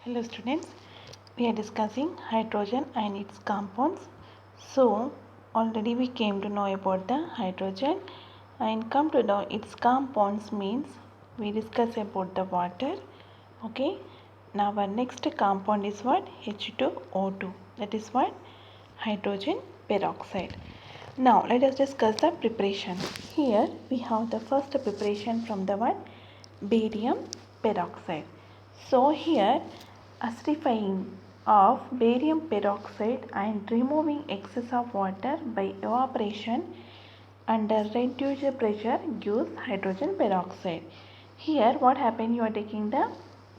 Hello students, we are discussing hydrogen and its compounds. So already we came to know about the hydrogen and come to know its compounds means we discuss about the water. Okay, now our next compound is what? H2O2, that is what? Hydrogen peroxide. Now let us discuss the preparation. Here we have the first preparation from the what? Barium peroxide. So here acidifying of barium peroxide and removing excess of water by evaporation under reduced pressure gives hydrogen peroxide. Here what happened, you are taking the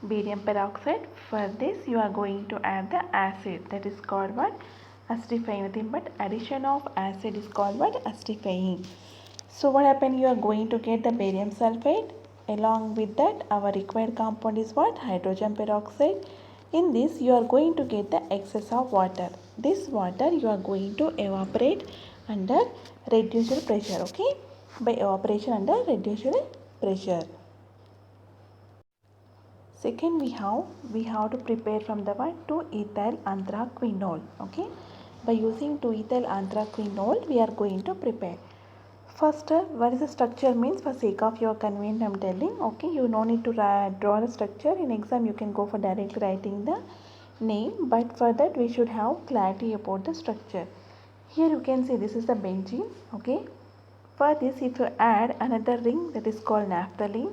barium peroxide. For this you are going to add the acid, that is called what? Acidifying. Nothing but addition of acid is called what? Acidifying. So what happened, you are going to get the barium sulfate. Along with that our required compound is what? Hydrogen peroxide. In this you are going to get the excess of water. This water you are going to evaporate under reduced pressure. Okay, by evaporation under reduced pressure. Second we have to prepare from the what? 2-ethyl anthraquinol. Okay, by using 2-ethyl anthraquinol we are going to prepare. First, what is the structure means, for sake of your convenience I am telling. Okay, you no need to draw the structure. In exam you can go for directly writing the name, but for that we should have clarity about the structure. Here you can see this is the benzene. Okay, for this if you add another ring, that is called naphthalene.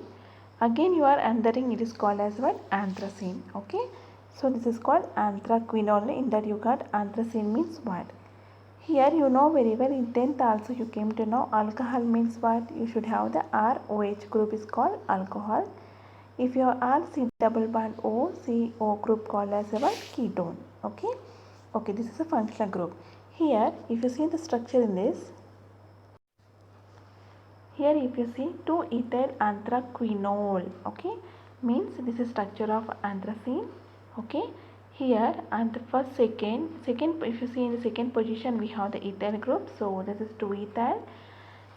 Again you are another ring, it is called as what? Anthracene. Okay, so this is called anthraquinol. In that you got anthracene means what? Here you know very well, in 10th also you came to know alcohol means what? You should have the ROH group is called alcohol. If you have R C double bond O, CO group called as a what? Ketone. Okay. Okay, this is a functional group. Here if you see the structure in this, here if you see 2-ethyl anthraquinol, okay, means this is structure of anthracene. Okay, here and the first second if you see in the second position we have the ethyl group, so this is 2-ethyl.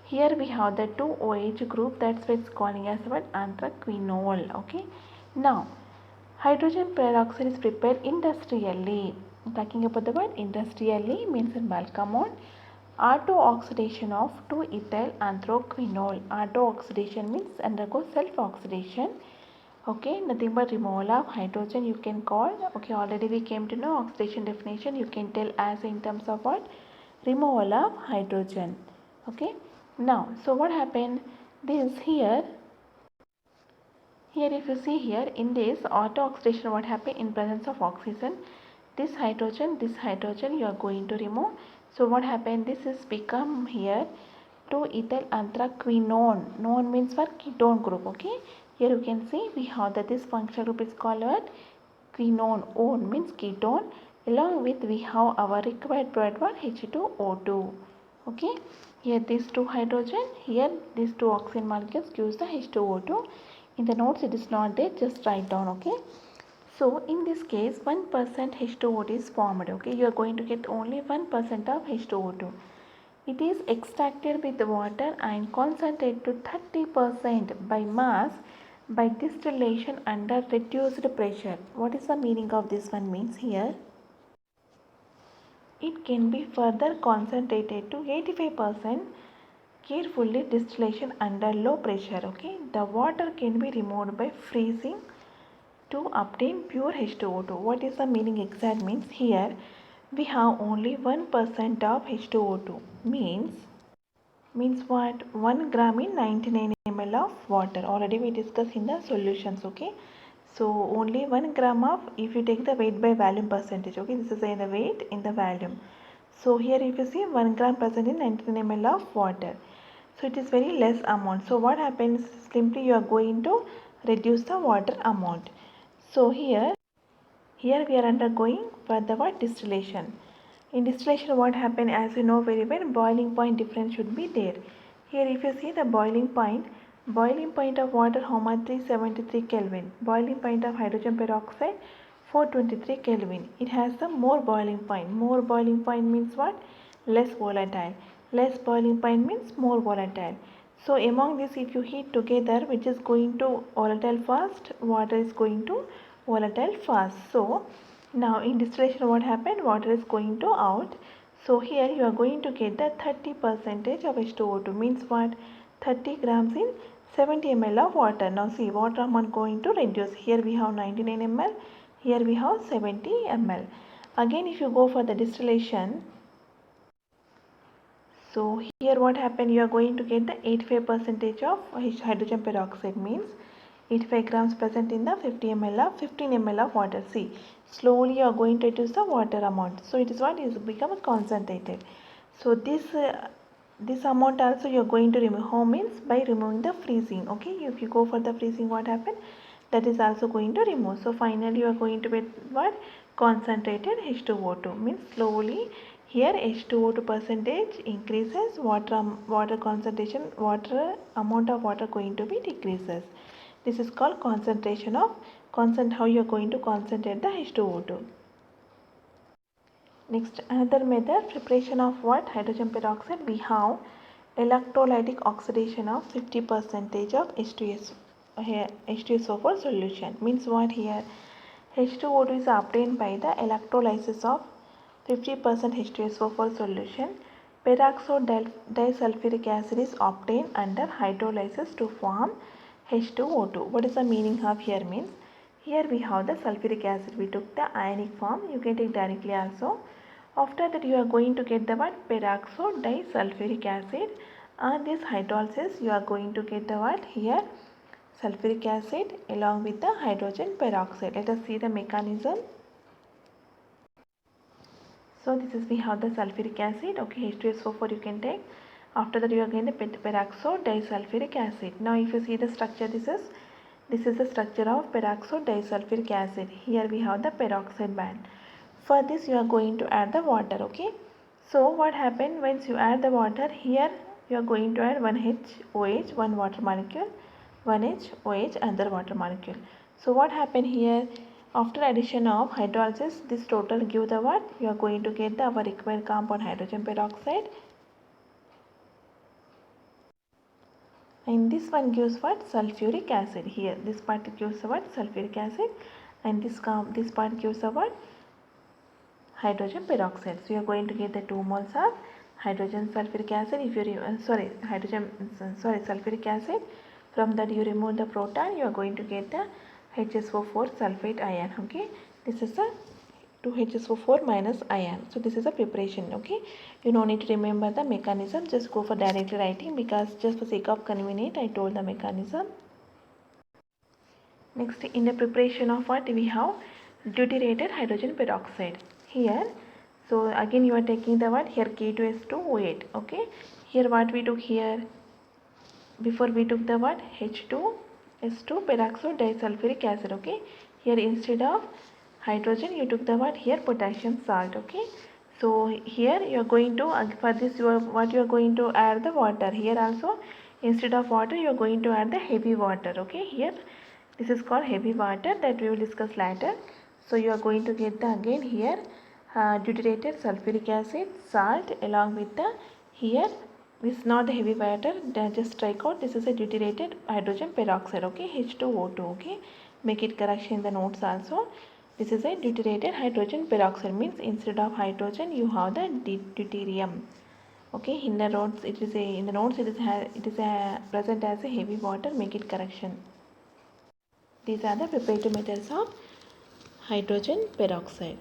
Here we have the 2OH group, that's why it's calling as what? Anthraquinol. Okay, now hydrogen peroxide is prepared industrially. Talking about the word industrially means in bulk amount. Auto-oxidation of 2-ethyl anthraquinol. Auto-oxidation means undergo self-oxidation. Okay, nothing but removal of hydrogen you can call. Okay, already we came to know oxidation definition. You can tell as in terms of what? Removal of hydrogen. Okay, now so what happened? This here if you see here in this auto oxidation, what happened in presence of oxygen? This hydrogen you are going to remove. So what happened? This is become here 2-ethyl anthraquinone. Non means for ketone group. Okay, here you can see we have that this functional group is called what? Quinone. On means ketone. Along with we have our required product what? H2O2. Okay, here these two hydrogen, here these two oxygen molecules gives the H2O2. In the notes it is not there, just write down. Okay, so in this case 1% H2O2 is formed. Okay, you are going to get only 1% of H2O2. It is extracted with water and concentrated to 30% by mass by distillation under reduced pressure. What is the meaning of this one means here? It can be further concentrated to 85% carefully distillation under low pressure. Okay, the water can be removed by freezing to obtain pure H2O2. What is the meaning exact means? Here we have only 1% of H2O2 means what? 1 gram in 99 ml of water. Already we discussed in the solutions. Okay, so only 1 gram of, if you take the weight by volume percentage. Okay, this is in the weight in the volume. So here if you see 1 gram present in 99 ml of water, so it is very less amount. So what happens, simply you are going to reduce the water amount. So here we are undergoing for the what? Distillation. In distillation what happen, as you know very well, boiling point difference should be there. Here if you see the boiling point of water how much? 373 Kelvin. Boiling point of hydrogen peroxide 423 Kelvin. It has the more boiling point. More boiling point means what? Less volatile. Less boiling point means more volatile. So among this if you heat together, which is going to volatile fast, water is going to volatile fast. So now in distillation what happened? Water is going to out. So here you are going to get the 30% of H2O2, means what? 30 grams in 70 ml of water. Now see, water amount going to reduce. Here we have 99 ml, here we have 70 ml. Again if you go for the distillation, so here what happened? You are going to get the 85% of hydrogen peroxide, means 85 grams present in the 15 ml of water. See, slowly you are going to reduce the water amount. So it is what is become concentrated. So this amount also you are going to remove. How means? By removing the freezing. Okay, if you go for the freezing, what happened? That is also going to remove. So finally you are going to get what? Concentrated H2O2, means slowly here H2O2 percentage increases, water concentration, water amount of water going to be decreases. This is called concentration of how you are going to concentrate the H2O2. Next, another method, preparation of what? Hydrogen peroxide. We have electrolytic oxidation of 50% of H2S, here H2SO4 solution. Means what here? H2O2 is obtained by the electrolysis of 50% H2SO4 solution. Peroxide disulfuric acid is obtained under hydrolysis to form H2O2. What is the meaning of here? Means here we have the sulfuric acid. We took the ionic form. You can take directly also. After that you are going to get the what? Peroxide disulfuric acid. On this hydrolysis you are going to get the what? Here sulfuric acid along with the hydrogen peroxide. Let us see the mechanism. So this is, we have the sulfuric acid. Okay, H2SO4 you can take. After that you are getting the peroxide disulfuric acid. Now if you see the structure, this is the structure of peroxide disulfuric acid. Here we have the peroxide band. For this you are going to add the water. Okay, so what happened once you add the water? Here you are going to add one HOH, one water molecule, one HOH, another water molecule. So what happened here? After addition of hydrolysis, this total give the what? You are going to get the our required compound hydrogen peroxide. And this one gives what? Sulfuric acid. Here this part gives what? Sulfuric acid, and this part gives what? Hydrogen peroxide. So you are going to get the 2 moles of hydrogen sulfuric acid. If you sulfuric acid. From that you remove the proton, you are going to get the HSO4 sulfate ion. Okay, this is a 2HSO4 minus ion. So this is a preparation. Okay, you don't need to remember the mechanism, just go for directly writing, because just for sake of convenience I told the mechanism. Next, in the preparation of what we have? Deuterated hydrogen peroxide. Here, so again you are taking the what? Here K2S2O8. Okay, here what we took here? Before we took the what? H2S2 peroxide disulfuric acid. Okay, here instead of hydrogen you took the what? Here potassium salt. Okay, so here you are going to for this you are going to add the water. Here also instead of water you are going to add the heavy water. Okay, here this is called heavy water, that we will discuss later. So you are going to get the again here deuterated sulfuric acid, salt, along with the here, this is not the heavy water, just strike out, this is a deuterated hydrogen peroxide. Okay, H2O2. Okay, make it correction in the notes also. This is a deuterated hydrogen peroxide, means instead of hydrogen you have the deuterium. Okay, in the notes it is present as a heavy water, make it correction. These are the preparatory methods of hydrogen peroxide.